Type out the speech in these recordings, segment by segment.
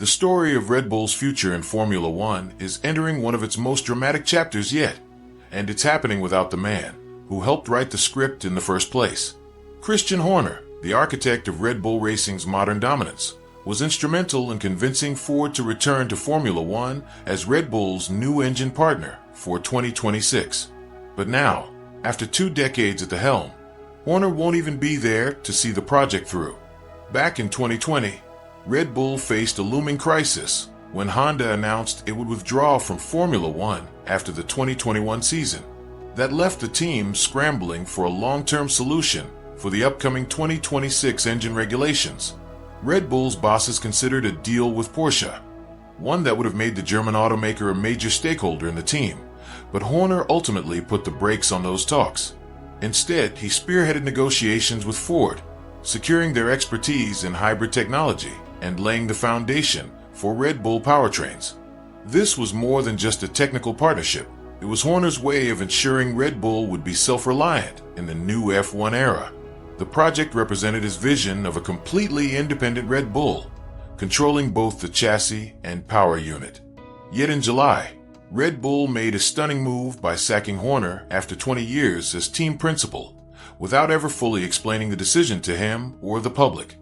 The story of Red Bull's future in Formula One is entering one of its most dramatic chapters yet, and it's happening without the man who helped write the script in the first place. Christian Horner, the architect of Red Bull Racing's modern dominance, was instrumental in convincing Ford to return to Formula One as Red Bull's new engine partner for 2026. But now, after 2 decades at the helm, Horner won't even be there to see the project through. Back in 2020, Red Bull faced a looming crisis when Honda announced it would withdraw from Formula One after the 2021 season. That left the team scrambling for a long-term solution for the upcoming 2026 engine regulations. Red Bull's bosses considered a deal with Porsche, one that would have made the German automaker a major stakeholder in the team, but Horner ultimately put the brakes on those talks. Instead, he spearheaded negotiations with Ford, securing their expertise in hybrid technology and laying the foundation for Red Bull Powertrains. This was more than just a technical partnership. It was Horner's way of ensuring Red Bull would be self-reliant in the new F1 era. The project represented his vision of a completely independent Red Bull, controlling both the chassis and power unit. Yet in July, Red Bull made a stunning move by sacking Horner after 20 years as team principal, without ever fully explaining the decision to him or the public.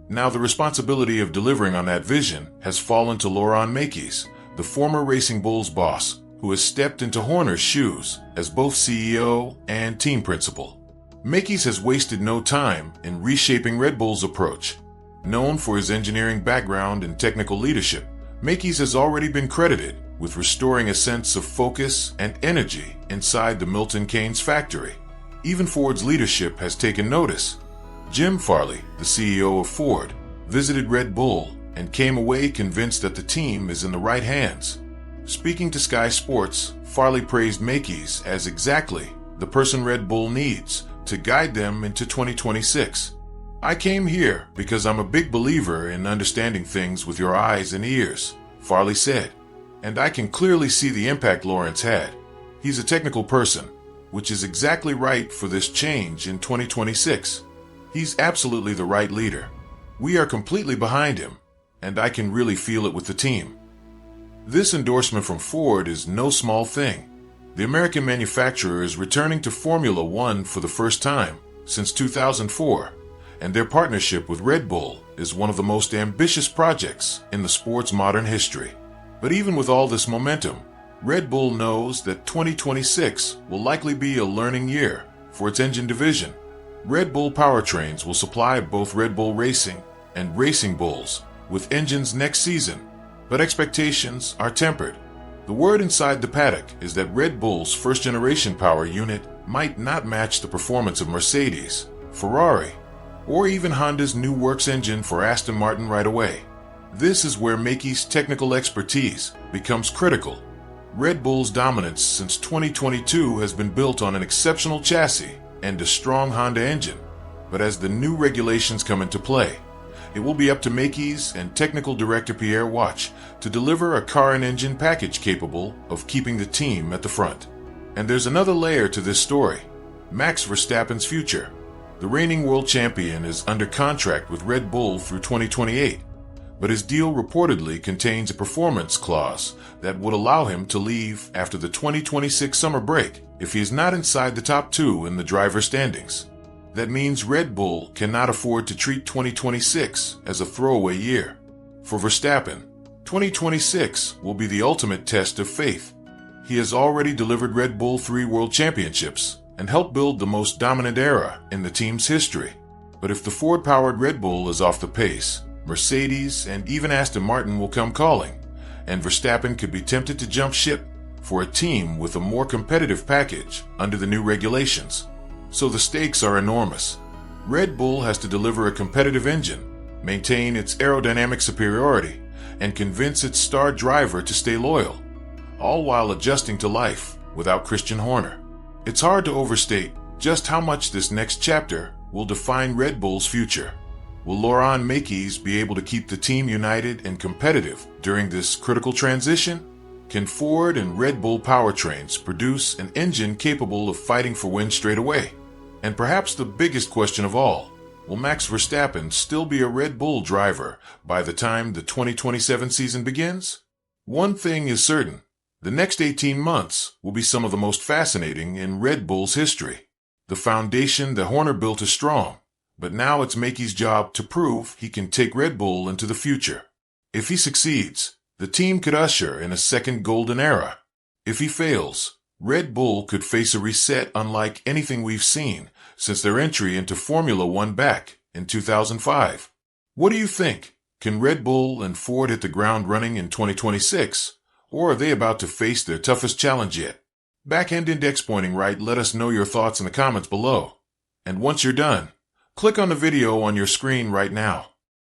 Now the responsibility of delivering on that vision has fallen to Laurent Mekies, the former Racing Bulls boss, who has stepped into Horner's shoes as both CEO and team principal. Mekies has wasted no time in reshaping Red Bull's approach. Known for his engineering background and technical leadership, Mekies has already been credited with restoring a sense of focus and energy inside the Milton Keynes factory. Even Ford's leadership has taken notice. Jim Farley, the CEO of Ford, visited Red Bull and came away convinced that the team is in the right hands. Speaking to Sky Sports, Farley praised Mekies as exactly the person Red Bull needs to guide them into 2026. "I came here because I'm a big believer in understanding things with your eyes and ears," Farley said. "And I can clearly see the impact Lawrence had. He's a technical person, which is exactly right for this change in 2026. He's absolutely the right leader. We are completely behind him, and I can really feel it with the team." This endorsement from Ford is no small thing. The American manufacturer is returning to Formula One for the first time since 2004, and their partnership with Red Bull is one of the most ambitious projects in the sport's modern history. But even with all this momentum, Red Bull knows that 2026 will likely be a learning year for its engine division. Red Bull Powertrains will supply both Red Bull Racing and Racing Bulls with engines next season, but expectations are tempered. The word inside the paddock is that Red Bull's first-generation power unit might not match the performance of Mercedes, Ferrari, or even Honda's new works engine for Aston Martin right away. This is where Mekies' technical expertise becomes critical. Red Bull's dominance since 2022 has been built on an exceptional chassis and a strong Honda engine, but as the new regulations come into play, it will be up to Mekies and technical director Pierre Watch to deliver a car and engine package capable of keeping the team at the front. And there's another layer to this story: Max Verstappen's future. The reigning world champion is under contract with Red Bull through 2028, but his deal reportedly contains a performance clause that would allow him to leave after the 2026 summer break if he is not inside the top 2 in the driver standings. That means Red Bull cannot afford to treat 2026 as a throwaway year. For Verstappen, 2026 will be the ultimate test of faith. He has already delivered Red Bull 3 world championships and helped build the most dominant era in the team's history. But if the Ford-powered Red Bull is off the pace, Mercedes and even Aston Martin will come calling, and Verstappen could be tempted to jump ship for a team with a more competitive package under the new regulations. So the stakes are enormous. Red Bull has to deliver a competitive engine, maintain its aerodynamic superiority, and convince its star driver to stay loyal, all while adjusting to life without Christian Horner. It's hard to overstate just how much this next chapter will define Red Bull's future. Will Laurent Mekies be able to keep the team united and competitive during this critical transition? Can Ford and Red Bull Powertrains produce an engine capable of fighting for wins straight away? And perhaps the biggest question of all, Will Max Verstappen still be a Red Bull driver by the time the 2027 season begins? One thing is certain. The next 18 months will be some of the most fascinating in Red Bull's history. The foundation that Horner built is strong, but now it's Mekies' job to prove he can take Red Bull into the future. If he succeeds, the team could usher in a second golden era. If he fails, Red Bull could face a reset unlike anything we've seen since their entry into Formula One back in 2005. What do you think? Can Red Bull and Ford hit the ground running in 2026, or are they about to face their toughest challenge yet? Back-end index pointing right, let us know your thoughts in the comments below. And once you're done, click on the video on your screen right now.